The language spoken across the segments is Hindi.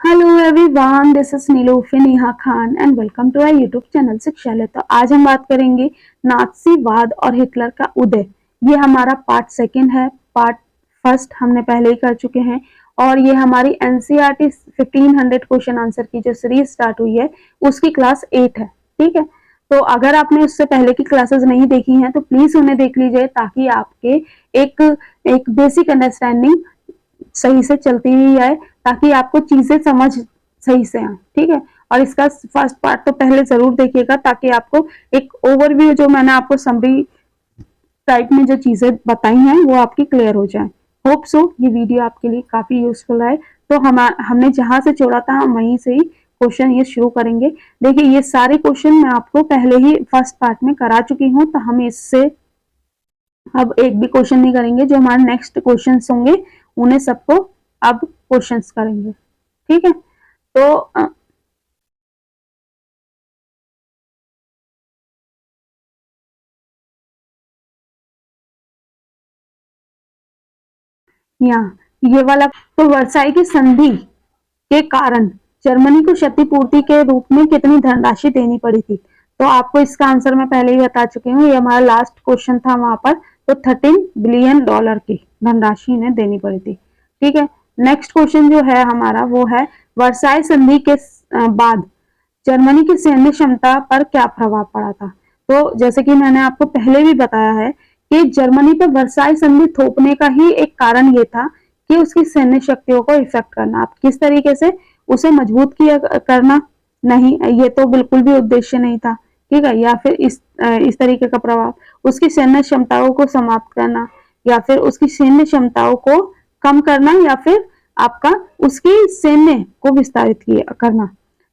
Hello everyone, this is Nilofar Neha Khan and welcome to our YouTube channel Shikshalaya. तो आज हम बात करेंगे नाज़ीवाद और हिटलर का उदय। ये हमारा पार्ट सेकंड है। पार्ट फर्स्ट हमने पहले ही कर चुके हैं और ये हमारी एनसीईआरटी 1500 क्वेश्चन आंसर की जो सीरीज स्टार्ट हुई है उसकी क्लास 8 है। ठीक है, तो अगर आपने उससे पहले की क्लासेस नहीं देखी हैं तो प्लीज उन्हें देख लीजिए ताकि आपके एक एक बेसिक अंडरस्टैंडिंग सही से चलती हुई है, ताकि आपको चीजें समझ सही से आए। ठीक है, और इसका फर्स्ट पार्ट तो पहले जरूर देखिएगा ताकि आपको एक ओवरव्यू, जो मैंने आपको समरी टाइप में जो चीजें बताई हैं वो आपकी क्लियर हो जाए। होप सो ये वीडियो आपके लिए काफी यूजफुल है। तो हमने जहां से छोड़ा था हम वहीं से ही क्वेश्चन ये शुरू करेंगे। देखिए, ये सारे क्वेश्चन मैं आपको पहले ही फर्स्ट पार्ट में करा चुकी हूँ, तो हम इससे अब एक भी क्वेश्चन नहीं करेंगे। जो हमारे नेक्स्ट क्वेश्चन होंगे उन्हें सबको अब क्वेश्चंस करेंगे। ठीक है, तो यहाँ ये वाला, तो वर्साई की संधि के कारण जर्मनी को क्षतिपूर्ति के रूप में कितनी धनराशि देनी पड़ी थी। तो आपको इसका आंसर मैं पहले ही बता चुकी हूँ, ये हमारा लास्ट क्वेश्चन था वहां पर। तो $13 बिलियन की धनराशि इन्हें देनी पड़ी थी। ठीक है, नेक्स्ट क्वेश्चन जो है हमारा वो है वर्साई संधि के बाद जर्मनी की सैन्य क्षमता पर क्या प्रभाव पड़ा था। तो जैसे कि मैंने आपको पहले भी बताया है कि जर्मनी पर वर्साई संधि थोपने का ही एक कारण ये था कि उसकी सैन्य शक्तियों को इफेक्ट करना। आप किस तरीके से उसे मजबूत किया करना, नहीं, ये तो बिल्कुल भी उद्देश्य नहीं था। ठीक है, या फिर इस तरीके का प्रभाव, उसकी सैन्य क्षमताओं को समाप्त करना, या फिर उसकी सैन्य क्षमताओं को कम करना, या फिर आपका उसकी सैन्य को विस्तारित करना।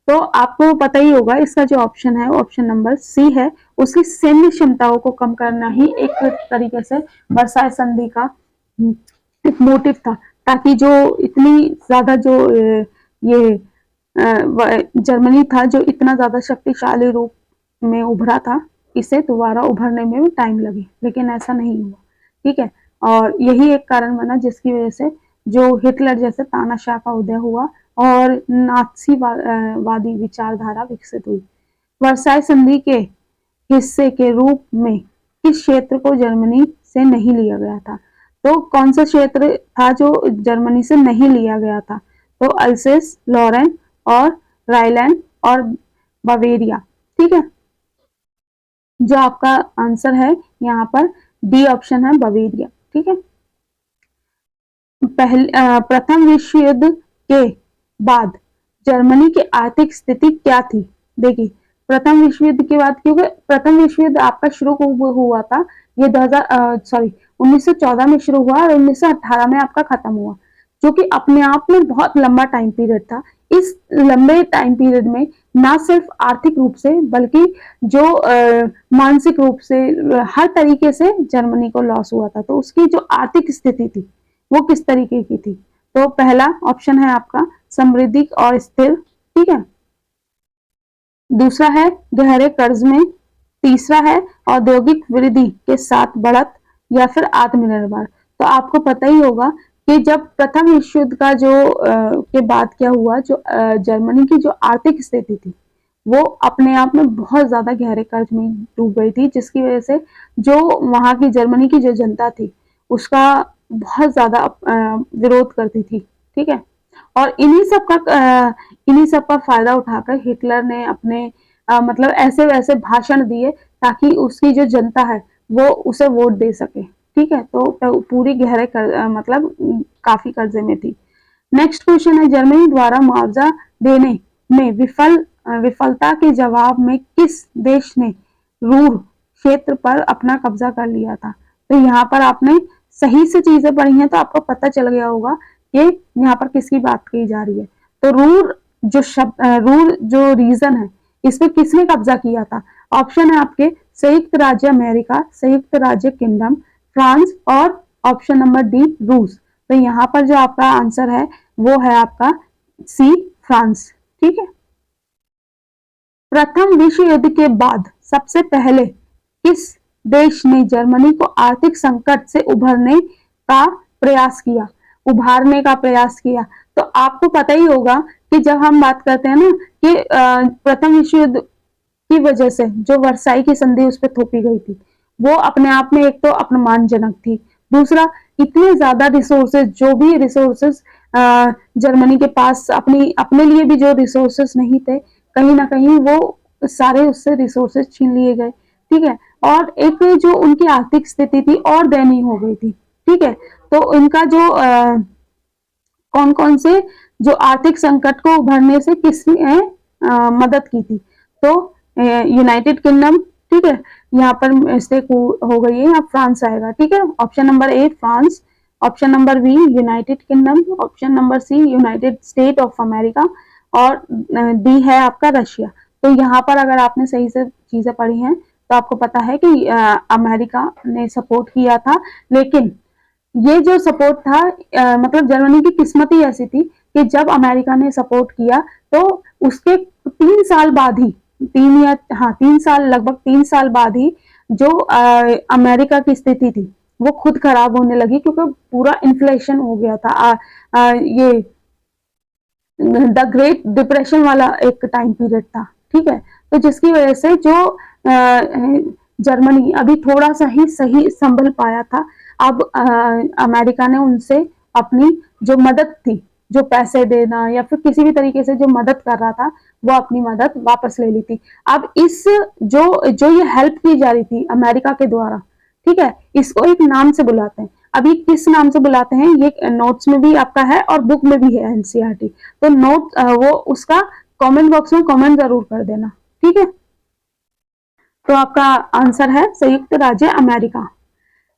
तो आपको पता ही होगा इसका जो ऑप्शन है ऑप्शन नंबर सी है, उसकी सैन्य क्षमताओं को कम करना ही एक तरीके से वर्साई संधि का एक मोटिव था, ताकि जो इतनी ज्यादा जो ये जर्मनी था जो इतना ज्यादा शक्तिशाली रूप में उभरा था, इसे दोबारा उभरने में भी टाइम लगे, लेकिन ऐसा नहीं हुआ। ठीक है, और यही एक कारण बना जिसकी वजह से जो हिटलर जैसे तानाशाह का उदय हुआ और नात्सीवादी विचारधारा विकसित हुई। वर्साई संधि के हिस्से के रूप में किस क्षेत्र को जर्मनी से नहीं लिया गया था। तो कौन सा क्षेत्र था जो जर्मनी से नहीं लिया गया था। तो अल्सेस, लॉरेन और राइलैंड और बवेरिया। ठीक है, जो आपका आंसर है यहाँ पर डी ऑप्शन है, बवेरिया। ठीक है, प्रथम विश्व युद्ध के बाद जर्मनी की आर्थिक स्थिति क्या थी। देखिए, प्रथम विश्व युद्ध के बाद, क्योंकि प्रथम विश्व युद्ध आपका शुरू हुआ था ये 1914 में शुरू हुआ और 1918 में आपका खत्म हुआ, जो कि अपने आप में बहुत लंबा टाइम पीरियड था। इस लंबे टाइम पीरियड में ना सिर्फ आर्थिक रूप से बल्कि जो मानसिक रूप से हर तरीके से जर्मनी को लॉस हुआ था। तो उसकी जो आर्थिक स्थिति थी वो किस तरीके की थी। तो पहला ऑप्शन है आपका समृद्धि और स्थिर। ठीक है, दूसरा है गहरे कर्ज में, तीसरा है औद्योगिक वृद्धि के साथ बढ़त, या फिर आत्मनिर्भर। तो आपको पता ही होगा कि जब प्रथम विश्व युद्ध का जो के बाद क्या हुआ, जो जर्मनी की जो आर्थिक स्थिति थी वो अपने आप में बहुत ज्यादा गहरे कर्ज में डूब गई थी, जिसकी वजह से जो वहां की जर्मनी की जो जनता थी उसका बहुत ज्यादा विरोध करती थी। ठीक है, और इन्हीं सब का फायदा उठाकर हिटलर ने अपने मतलब ऐसे वैसे भाषण दिए ताकि उसकी जो जनता है वो उसे वोट दे सके। ठीक है, तो पूरी मतलब काफी कर्जे में थी। नेक्स्ट क्वेश्चन है जर्मनी द्वारा मुआवजा देने में विफलता के जवाब में किस देश ने रूर क्षेत्र पर अपना कब्जा कर लिया था। तो यहाँ पर आपने सही से चीजें पढ़ी हैं तो आपको पता चल गया होगा कि यहाँ पर किसकी बात की जा रही है। तो रूर जो रीजन है इस पे किसने कब्जा किया था। ऑप्शन है आपके संयुक्त राज्य अमेरिका, संयुक्त राज्य किंगडम, फ्रांस और ऑप्शन नंबर डी रूस। तो यहाँ पर जो आपका आंसर है वो है आपका सी, फ्रांस। ठीक है, प्रथम विश्व युद्ध के बाद सबसे पहले किस देश ने जर्मनी को आर्थिक संकट से उभरने का प्रयास किया। तो आपको पता ही होगा कि जब हम बात करते हैं ना कि प्रथम विश्व युद्ध की वजह से जो वर्साई की संधि उस पर थोपी गई थी, वो अपने आप में एक तो अपमानजनक थी, दूसरा इतने ज्यादा रिसोर्सेज, जो भी रिसोर्सेज जर्मनी के पास अपने लिए भी जो रिसोर्सेज नहीं थे, कहीं ना कहीं वो सारे उससे रिसोर्सेज छीन लिए गए। ठीक है, और एक जो उनकी आर्थिक स्थिति थी और दयनीय हो गई थी। ठीक है, तो इनका जो कौन कौन से जो आर्थिक संकट को उभरने से किसने मदद की थी, तो यूनाइटेड किंगडम। ठीक है, यहाँ पर मिस्टेक हो गई है, यहाँ फ्रांस आएगा। ठीक है, option number A France, option number B United Kingdom, option number C United State of America, और डी है आपका रशिया। तो यहाँ पर अगर आपने सही से चीजें पढ़ी हैं तो आपको पता है कि अमेरिका ने सपोर्ट किया था, लेकिन ये जो सपोर्ट था मतलब जर्मनी की किस्मत ही ऐसी थी कि जब अमेरिका ने सपोर्ट किया तो उसके 3 साल बाद ही, 3 साल, लगभग 3 साल बाद ही जो अमेरिका की स्थिति थी वो खुद खराब होने लगी, क्योंकि पूरा इन्फ्लेशन हो गया था। ये द ग्रेट डिप्रेशन वाला एक टाइम पीरियड था। ठीक है, तो जिसकी वजह से जो जर्मनी अभी थोड़ा सा ही सही संभल पाया था। अब अमेरिका ने उनसे अपनी जो मदद थी, जो पैसे देना या फिर किसी भी तरीके से जो मदद कर रहा था, वो अपनी मदद वापस ले ली थी। अब इस जो ये हेल्प की जा रही थी अमेरिका के द्वारा, ठीक है, इसको एक नाम से बुलाते हैं। अभी किस नाम से बुलाते हैं ये नोट्स में भी आपका है और बुक में भी है एनसीईआरटी, तो नोट वो उसका कमेंट बॉक्स में कमेंट जरूर कर देना। ठीक है, तो आपका आंसर है संयुक्त राज्य अमेरिका।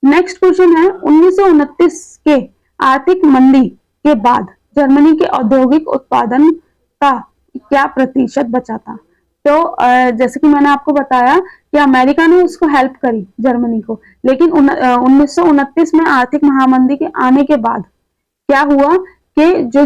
नेक्स्ट क्वेश्चन है 1929 के आर्थिक मंदी के बाद जर्मनी के औद्योगिक उत्पादन का क्या प्रतिशत बचा था। तो जैसे कि मैंने आपको बताया कि अमेरिका ने उसको हेल्प करी जर्मनी को, लेकिन 1929 में आर्थिक महामंदी के आने के बाद क्या हुआ कि जो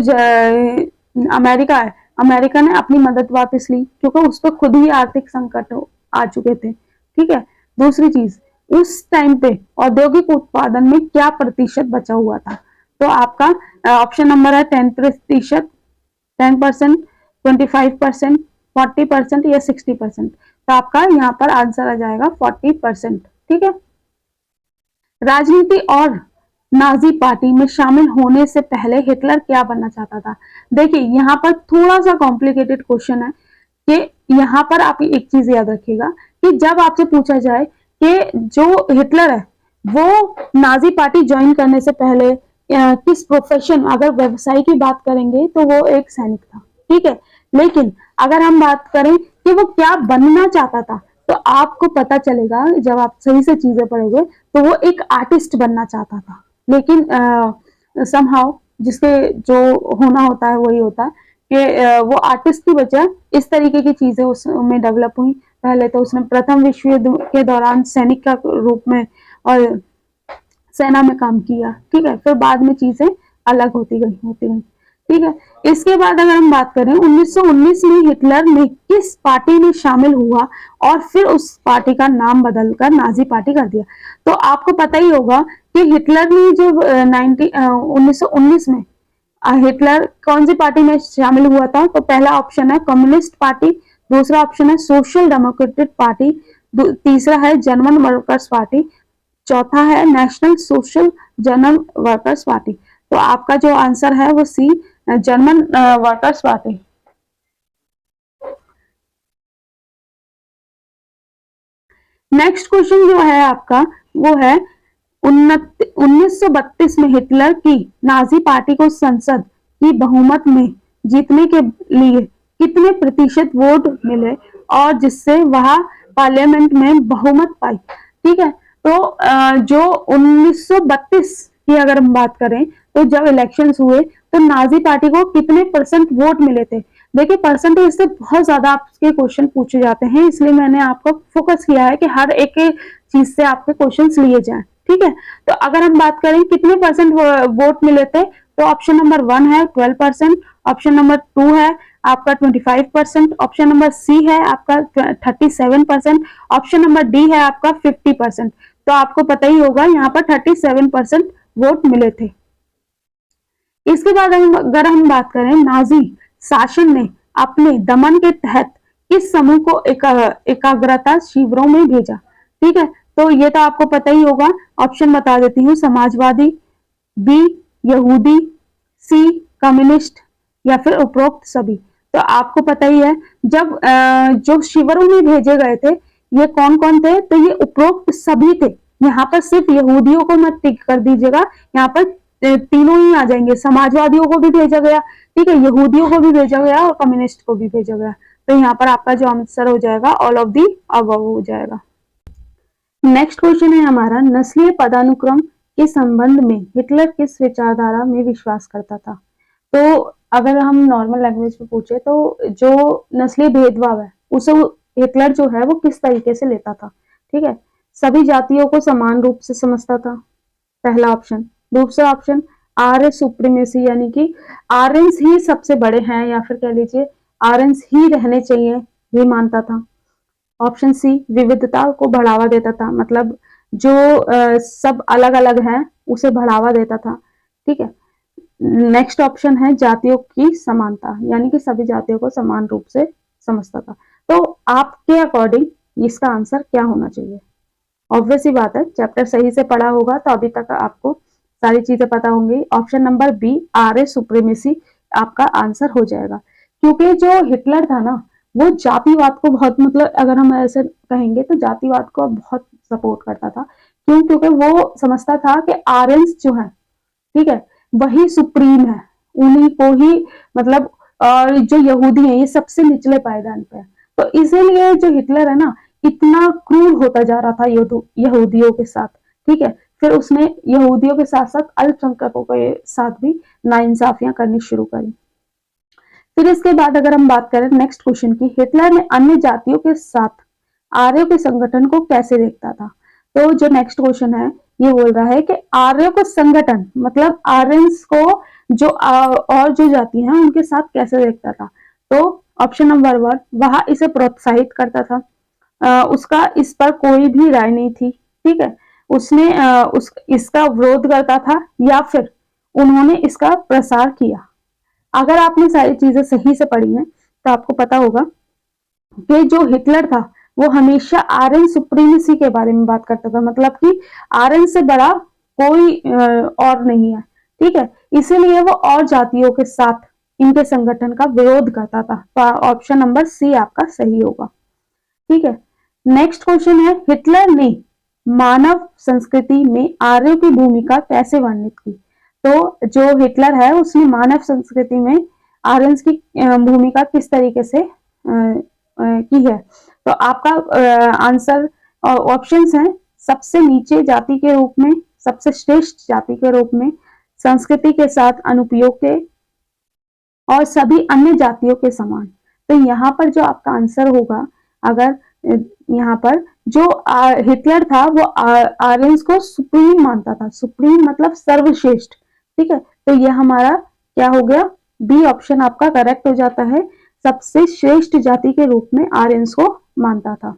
अमेरिका है, अमेरिका ने अपनी मदद वापस ली, क्योंकि उस पर खुद ही आर्थिक संकट आ चुके थे। ठीक है, दूसरी चीज, उस टाइम पे औद्योगिक उत्पादन में क्या प्रतिशत बचा हुआ था। तो आपका ऑप्शन नंबर है 10%, 10%, 25%, 40% या 60%। तो आपका यहाँ पर आंसर आ जाएगा 40%। ठीक है, राजनीति और नाजी पार्टी में शामिल होने से पहले हिटलर क्या बनना चाहता था। देखिए यहाँ पर थोड़ा सा कॉम्प्लिकेटेड क्वेश्चन है कि यहाँ पर आप एक चीज याद रखिएगा कि जब आपसे पूछा जाए कि जो हिटलर है वो नाजी पार्टी ज्वाइन करने से पहले किस प्रोफेशन, अगर व्यवसाय की बात करेंगे तो वो एक सैनिक था। ठीक है, लेकिन अगर हम बात करें कि वो क्या बनना चाहता था, तो आपको पता चलेगा जब आप सही से चीजें पढ़ोगे, तो वो एक आर्टिस्ट बनना चाहता था। लेकिन समहाउ जिसके जो होना होता है वही होता है कि वो आर्टिस्ट की वजह इस तरीके की चीजें उसमें डेवलप हुई। पहले तो उसने प्रथम विश्व युद्ध के दौरान सैनिक का रूप में और सेना में काम किया। ठीक है, फिर बाद में चीजें अलग होती गई। ठीक है, इसके बाद अगर हम बात करें 1919 में हिटलर ने किस पार्टी में शामिल हुआ और फिर उस पार्टी का नाम बदलकर नाजी पार्टी कर दिया। तो आपको पता ही होगा कि हिटलर ने जो 1919 में हिटलर कौन सी पार्टी में शामिल हुआ था। तो पहला ऑप्शन है कम्युनिस्ट पार्टी, दूसरा ऑप्शन है सोशल डेमोक्रेटिक पार्टी, तीसरा है जर्मन वर्कर्स पार्टी, चौथा है national social German workers party. तो आपका जो आंसर है वो C, German workers party. Next question जो है आपका वो है 1932 में हिटलर की नाजी पार्टी को संसद की बहुमत में जीतने के लिए कितने प्रतिशत वोट मिले और जिससे वह पार्लियामेंट में बहुमत पाई। ठीक है, तो जो 1932 की अगर हम बात करें तो जब इलेक्शंस हुए तो नाजी पार्टी को कितने परसेंट वोट मिले थे। देखिए परसेंटेज से बहुत ज्यादा आपके क्वेश्चन पूछे जाते हैं, इसलिए मैंने आपको फोकस किया है कि हर एक चीज से आपके क्वेश्चंस लिए जाएं। ठीक है, तो अगर हम बात करें कितने परसेंट वोट मिले थे, तो ऑप्शन नंबर 1 है 12%, ऑप्शन नंबर 2 है आपका 25%, ऑप्शन नंबर सी है आपका 37%, ऑप्शन नंबर डी है आपका 50%। तो आपको पता ही होगा यहाँ पर 37% वोट मिले थे। इसके बाद अगर हम बात करें, नाजी शासन ने अपने दमन के तहत किस समूह को एकाग्रता शिविरों में भेजा? ठीक है, तो ये तो आपको पता ही होगा। ऑप्शन बता देती हूँ, समाजवादी, बी यहूदी, सी कम्युनिस्ट, या फिर उपरोक्त सभी। तो आपको पता ही है, जब जो शिविरों में भेजे गए थे ये कौन कौन थे, तो ये उपरोक्त सभी थे। यहाँ पर सिर्फ यहूदियों को मत टिक कर दीजिएगा, यहाँ पर तीनों ही आ जाएंगे। समाजवादियों को भी भेजा गया, ठीक है, यहूदियों को भी भेजा गया और कम्युनिस्ट को भी भेजा गया। तो यहाँ पर आपका जो आंसर हो जाएगा ऑल ऑफ दी अबव हो जाएगा। नेक्स्ट क्वेश्चन है हमारा, नस्लीय पदानुक्रम के संबंध में हिटलर किस विचारधारा में विश्वास करता था? तो अगर हम नॉर्मल लैंग्वेज में पूछे तो जो नस्लीय भेदभाव है उसे हिटलर जो है वो किस तरीके से लेता था? ठीक है, सभी जातियों को समान रूप से समझता था, पहला ऑप्शन। दूसरा ऑप्शन, आर्य सुप्रीमेसी, यानी कि आर्यंस ही सबसे बड़े हैं, या फिर कह लीजिए आर्यंस ही रहने चाहिए, ये मानता था। ऑप्शन सी, विविधता को बढ़ावा देता था, मतलब जो सब अलग अलग हैं उसे बढ़ावा देता था। ठीक है, नेक्स्ट ऑप्शन है जातियों की समानता, यानी कि सभी जातियों को समान रूप से समझता था। तो आपके अकॉर्डिंग इसका आंसर क्या होना चाहिए? ऑब्वियस ही बात है, चैप्टर सही से पढ़ा होगा तो अभी तक आपको सारी चीजें पता होंगी। ऑप्शन नंबर बी, आर्य सुप्रीमेसी, आपका आंसर हो जाएगा। क्योंकि जो हिटलर था ना, वो जातिवाद को बहुत, मतलब अगर हम ऐसे कहेंगे तो जातिवाद को बहुत सपोर्ट करता था। क्यों? क्योंकि वो समझता था कि आर्यंस जो है, ठीक है, वही सुप्रीम है, उन्हीं को ही, मतलब और जो यहूदी है ये सबसे निचले पायदान पे है। तो इसीलिए जो हिटलर है ना, इतना क्रूर होता जा रहा था यहूदियों के साथ। ठीक है, फिर उसने यहूदियों के साथ साथ अल्पसंख्यकों के साथ भी नाइंसाफियां करनी शुरू करी। फिर इसके बाद अगर हम बात करें नेक्स्ट क्वेश्चन की, हिटलर ने अन्य जातियों के साथ आर्यों के संगठन को कैसे देखता था? तो जो नेक्स्ट क्वेश्चन है ये बोल रहा है कि आर्यों को संगठन, मतलब आर्यंस को जो और जो जाति हैं उनके साथ कैसे देखता था? तो ऑप्शन नंबर 1, वह इसे प्रोत्साहित करता था, उसका इस पर कोई भी राय नहीं थी। ठीक है, उसने इसका विरोध करता था, या फिर उन्होंने इसका प्रसार किया। अगर आपने सारी चीजें सही से पढ़ी हैं तो आपको पता होगा कि जो हिटलर था वो हमेशा आर्यन सुप्रीमेसी के बारे में बात करता था, मतलब कि आर्यन से बड़ा कोई और नहीं है। ठीक है, इसीलिए वो और जातियों के साथ इनके संगठन का विरोध करता था। तो ऑप्शन नंबर सी आपका सही होगा। ठीक है, नेक्स्ट क्वेश्चन है, हिटलर ने मानव संस्कृति में आर्यों की भूमिका कैसे वर्णित की? तो जो हिटलर है उसने मानव संस्कृति में आर्यंस की भूमिका किस तरीके से की है? तो आपका आंसर ऑप्शंस हैं, सबसे नीचे जाति के रूप में, सबसे श्रेष्ठ जाति के रूप में, संस्कृति के साथ अनुपयोग के, और सभी अन्य जातियों के समान। तो यहाँ पर जो आपका आंसर होगा, अगर यहाँ पर जो हिटलर था वो आर्यंस को सुप्रीम मानता था, सुप्रीम मतलब सर्वश्रेष्ठ। ठीक है, तो ये हमारा क्या हो गया, बी ऑप्शन आपका करेक्ट हो जाता है, सबसे श्रेष्ठ जाति के रूप में आर्यंस को मानता था।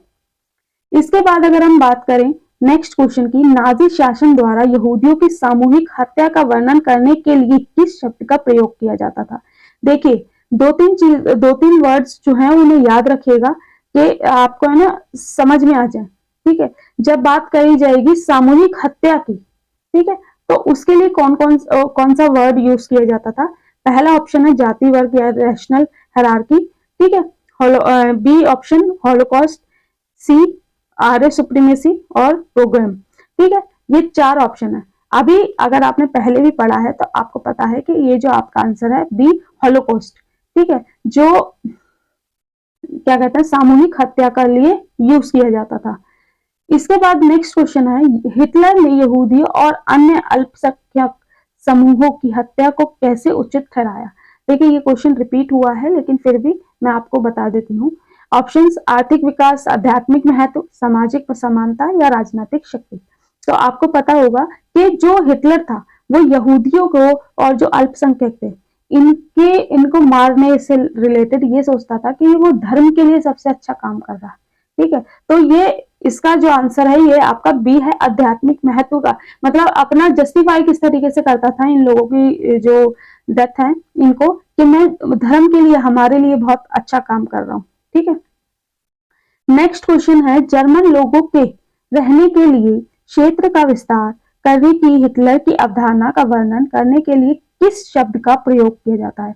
इसके बाद अगर हम बात करें नेक्स्ट क्वेश्चन की, नाजी शासन द्वारा यहूदियों की सामूहिक हत्या का वर्णन करने के लिए किस शब्द का प्रयोग किया जाता था? देखिए, दो तीन वर्ड्स जो है उन्हें याद रखिएगा कि आपको है ना समझ में आ जाए। ठीक है, जब बात करी जाएगी सामूहिक हत्या की, ठीक है, तो उसके लिए कौन सा वर्ड यूज किया जाता था? पहला ऑप्शन है जाति वर्ग या रैशनल हायरार्की। ठीक है, बी ऑप्शन हॉलोकॉस्ट, सी आर्य सुप्रीमेसी, और प्रोग्राम। ठीक है, ये 4 ऑप्शन है। अभी अगर आपने पहले भी पढ़ा है तो आपको पता है कि ये जो आपका आंसर है बी हॉलोकॉस्ट। ठीक है, जो क्या कहते हैं सामूहिक हत्या के लिए यूज किया जाता था। इसके बाद नेक्स्ट क्वेश्चन है, हिटलर ने यहूदियों और अन्य अल्पसंख्यक समूहों की हत्या को कैसे उचित ठहराया? देखिए, ये क्वेश्चन रिपीट हुआ है लेकिन फिर भी मैं आपको बता देती हूँ। ऑप्शंस, आर्थिक विकास, आध्यात्मिक महत्व, सामाजिक समानता, या राजनीतिक शक्ति। तो आपको पता होगा कि जो हिटलर था वो यहूदियों को और जो अल्पसंख्यक थे इनको मारने से रिलेटेड ये सोचता था कि वो धर्म के लिए सबसे अच्छा काम कर रहा है। ठीक है, तो ये इसका जो आंसर है ये आपका बी है, आध्यात्मिक महत्व का। मतलब अपना जस्टिफाई किस तरीके से करता था इन लोगों की जो डेथ है इनको कि मैं धर्म के लिए, हमारे लिए बहुत अच्छा काम कर रहा हूँ। ठीक है, नेक्स्ट क्वेश्चन है, जर्मन लोगों के रहने के लिए क्षेत्र का विस्तार करने की हिटलर की अवधारणा का वर्णन करने के लिए किस शब्द का प्रयोग किया जाता है?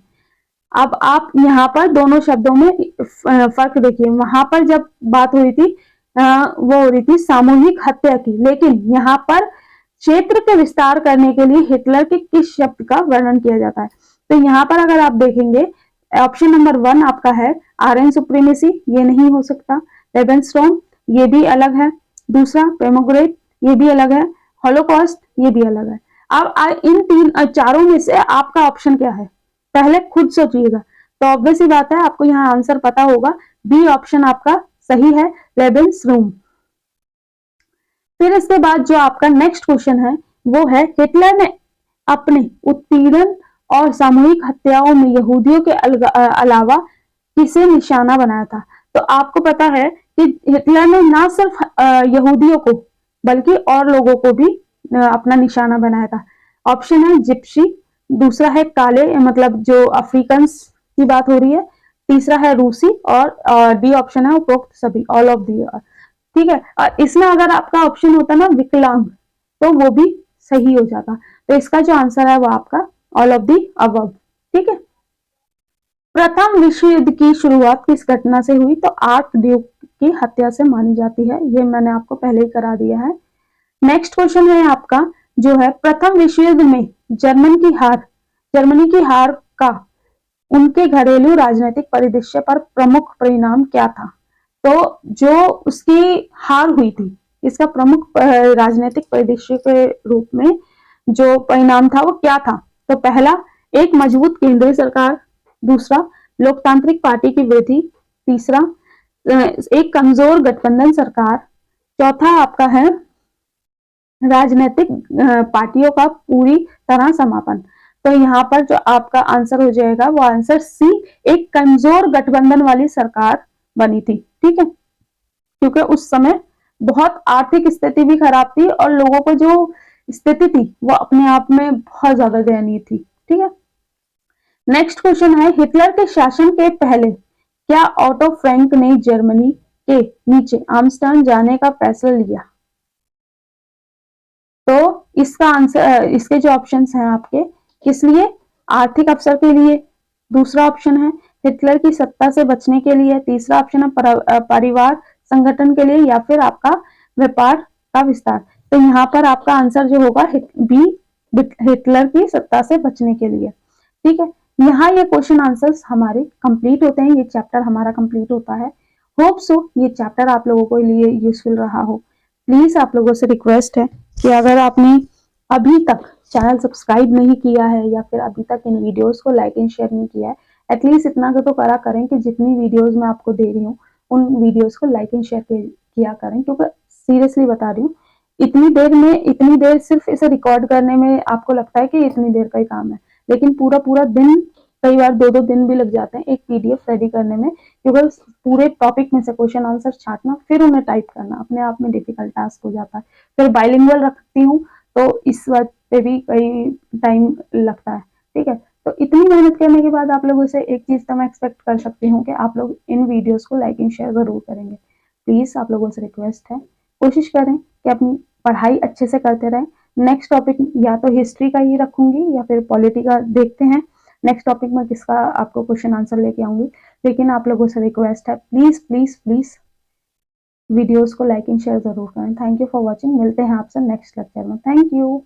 अब आप यहाँ पर दोनों शब्दों में फर्क देखिए, वहां पर जब बात हुई थी वो हो रही थी सामूहिक हत्या की, लेकिन यहाँ पर क्षेत्र के विस्तार करने के लिए हिटलर के किस शब्द का वर्णन किया जाता है? तो यहाँ पर अगर आप देखेंगे ऑप्शन नंबर 1 आपका है आर्यन सुप्रीमेसी, ये नहीं हो सकता। लेबेनस्टॉर्म, ये भी अलग है। दूसरा पेमोग्रेट, ये भी अलग है। हॉलोकॉस्ट, ये भी अलग है। अब इन चारों में से आपका ऑप्शन क्या है, पहले खुद सोचिएगा। तो ऑब्वियस ही बात है, आपको यहाँ आंसर पता होगा, बी ऑप्शन आपका सही है, लेबेनस्टॉर्म। फिर इसके बाद जो आपका नेक्स्ट क्वेश्चन है वो है, हिटलर ने अपने उत्पीड़न और सामूहिक हत्याओं में यहूदियों के अलावा किसे निशाना बनाया था? तो आपको पता है कि हिटलर ने ना सिर्फ यहूदियों को बल्कि और लोगों को भी अपना निशाना बनाया था। ऑप्शन है जिप्सी, दूसरा है काले, मतलब जो अफ्रीकन की बात हो रही है, तीसरा है रूसी, और डी ऑप्शन है उपरोक्त सभी, ऑल ऑफ दी। ठीक है, और इसमें अगर आपका ऑप्शन होता ना विकलांग, तो वो भी सही हो जाता। तो इसका जो आंसर है वो आपका ऑल ऑफ दी अबव। ठीक है, प्रथम विश्व युद्ध की शुरुआत किस घटना से हुई? तो आर्क ड्यूक की हत्या से मानी जाती है, ये मैंने आपको पहले ही करा दिया है। नेक्स्ट क्वेश्चन है आपका जो है, प्रथम विश्व युद्ध में जर्मनी की हार का उनके घरेलू राजनीतिक परिदृश्य पर प्रमुख परिणाम क्या था? तो जो उसकी हार हुई थी, इसका प्रमुख राजनीतिक परिदृश्य के रूप में जो परिणाम था वो क्या था? तो पहला, एक मजबूत केंद्रीय सरकार। दूसरा, लोकतांत्रिक पार्टी की वृद्धि। तीसरा, एक कमजोर गठबंधन सरकार। चौथा आपका है राजनीतिक पार्टियों का पूरी तरह समापन। तो यहाँ पर जो आपका आंसर हो जाएगा वो आंसर सी, एक कमजोर गठबंधन वाली सरकार बनी थी। ठीक है, क्योंकि उस समय बहुत आर्थिक स्थिति भी खराब थी और लोगों को जो स्थिति थी वो अपने आप में बहुत ज्यादा दयनीय थी। ठीक है, नेक्स्ट क्वेश्चन है, हिटलर के शासन के पहले क्या ऑटो फ्रैंक ने जर्मनी के नीचे आमस्टर्डम जाने का फैसला लिया? तो इसका आंसर, इसके जो ऑप्शंस हैं आपके, किस लिए? आर्थिक अवसर के लिए। दूसरा ऑप्शन है हिटलर की सत्ता से बचने के लिए। तीसरा ऑप्शन है परिवार संगठन के लिए, या फिर आपका व्यापार का विस्तार। तो यहाँ पर आपका आंसर जो होगा बी, हिटलर की सत्ता से बचने के लिए। ठीक है, यहाँ ये क्वेश्चन आंसर्स हमारे कंप्लीट होते हैं, ये चैप्टर हमारा कंप्लीट होता है। होप सो ये चैप्टर आप लोगों के लिए यूजफुल रहा हो। प्लीज आप लोगों से रिक्वेस्ट है कि अगर आपने अभी तक चैनल सब्सक्राइब नहीं किया है या फिर अभी तक इन वीडियोस को लाइक एंड शेयर नहीं किया है, एटलीस्ट इतना तो करा करें कि जितनी वीडियोस मैं आपको दे रही हूँ उन वीडियोस को लाइक एंड शेयर किया करें। क्योंकि सीरियसली बता रही हूँ, इतनी देर सिर्फ इसे रिकॉर्ड करने में आपको लगता है कि इतनी देर का ही काम है, लेकिन पूरा दिन, कई बार 2-2 दिन भी लग जाते हैं एक पीडीएफ रेडी करने में, क्योंकि पूरे टॉपिक में से क्वेश्चन आंसर छांटना फिर उन्हें टाइप करना अपने आप में डिफिकल्ट टास्क हो जाता है। फिर बाइलिंगुअल रखती हूँ तो इस वक्त पे भी कई टाइम लगता है। ठीक है, तो इतनी मेहनत करने के बाद आप लोगों से एक चीज तो मैं एक्सपेक्ट कर सकती हूँ कि आप लोग इन वीडियोस को लाइक एंड शेयर जरूर करेंगे। प्लीज आप लोगों से रिक्वेस्ट है, कोशिश करें कि अपनी पढ़ाई अच्छे से करते रहें। नेक्स्ट टॉपिक या तो हिस्ट्री का ही रखूंगी या फिर पॉलिटी का, देखते हैं नेक्स्ट टॉपिक में किसका आपको क्वेश्चन आंसर लेके आऊंगी। लेकिन आप लोगों से रिक्वेस्ट है, प्लीज प्लीज प्लीज वीडियोस को लाइक एंड शेयर जरूर करें। थैंक यू फॉर वॉचिंग, मिलते हैं आपसे नेक्स्ट लेक्चर में। Thank you.